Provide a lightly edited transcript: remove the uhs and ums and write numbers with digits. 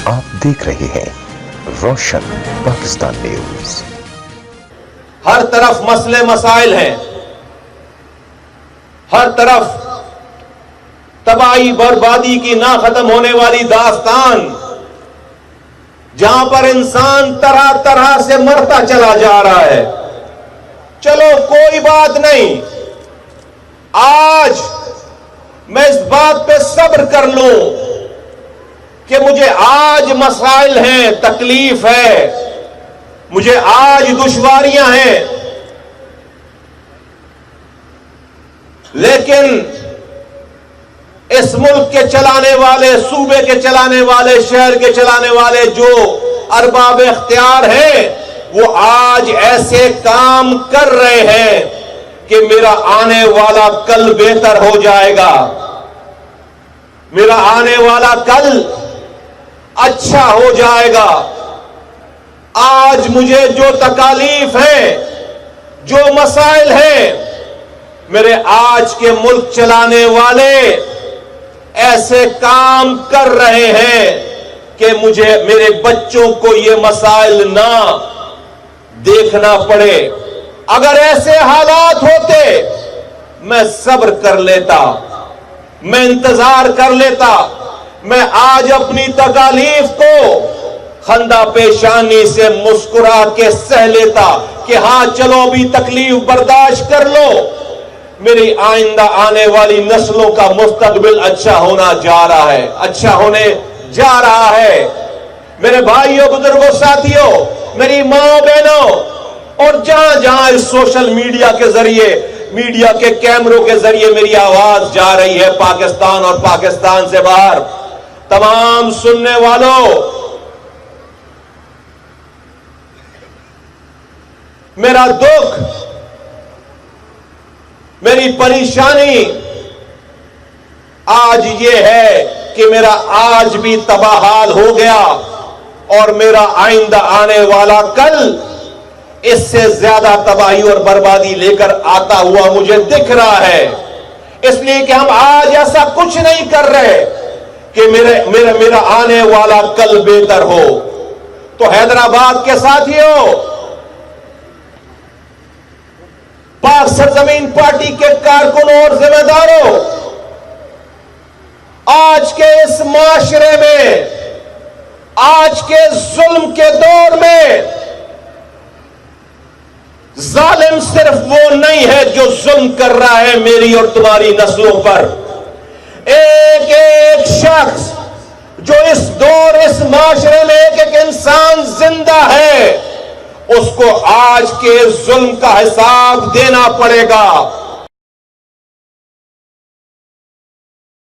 آپ دیکھ رہے ہیں روشن پاکستان نیوز۔ ہر طرف مسئلے مسائل ہیں، ہر طرف تباہی بربادی کی نہ ختم ہونے والی داستان، جہاں پر انسان طرح طرح سے مرتا چلا جا رہا ہے۔ چلو کوئی بات نہیں، آج میں اس بات پہ صبر کر لوں کہ مجھے آج مسائل ہیں، تکلیف ہے، مجھے آج دشواریاں ہیں، لیکن اس ملک کے چلانے والے، صوبے کے چلانے والے، شہر کے چلانے والے جو ارباب اختیار ہیں، وہ آج ایسے کام کر رہے ہیں کہ میرا آنے والا کل بہتر ہو جائے گا، میرا آنے والا کل اچھا ہو جائے گا۔ آج مجھے جو تکالیف ہیں، جو مسائل ہیں، میرے آج کے ملک چلانے والے ایسے کام کر رہے ہیں کہ مجھے، میرے بچوں کو یہ مسائل نہ دیکھنا پڑے۔ اگر ایسے حالات ہوتے میں صبر کر لیتا، میں انتظار کر لیتا، میں آج اپنی تکالیف کو خندہ پیشانی سے مسکرا کے سہ لیتا کہ ہاں چلو ابھی تکلیف برداشت کر لو، میری آئندہ آنے والی نسلوں کا مستقبل اچھا ہونا جا رہا ہے، اچھا ہونے جا رہا ہے۔ میرے بھائیوں، بزرگوں، ساتھیوں، میری ماں بہنوں، اور جہاں جہاں اس سوشل میڈیا کے ذریعے، میڈیا کے کیمروں کے ذریعے میری آواز جا رہی ہے، پاکستان اور پاکستان سے باہر، تمام سننے والوں، میرا دکھ، میری پریشانی آج یہ ہے کہ میرا آج بھی تباہ حال ہو گیا، اور میرا آئندہ آنے والا کل اس سے زیادہ تباہی اور بربادی لے کر آتا ہوا مجھے دکھ رہا ہے۔ اس لیے کہ ہم آج ایسا کچھ نہیں کر رہے کہ میرا آنے والا کل بہتر ہو۔ تو حیدرآباد کے ساتھیوں، پاک سرزمین پارٹی کے کارکنوں اور ذمہ داروں، آج کے اس معاشرے میں، آج کے ظلم کے دور میں، ظالم صرف وہ نہیں ہے جو ظلم کر رہا ہے میری اور تمہاری نسلوں پر۔ ایک ایک شخص جو اس دور، اس معاشرے میں ایک ایک انسان زندہ ہے، اس کو آج کے ظلم کا حساب دینا پڑے گا۔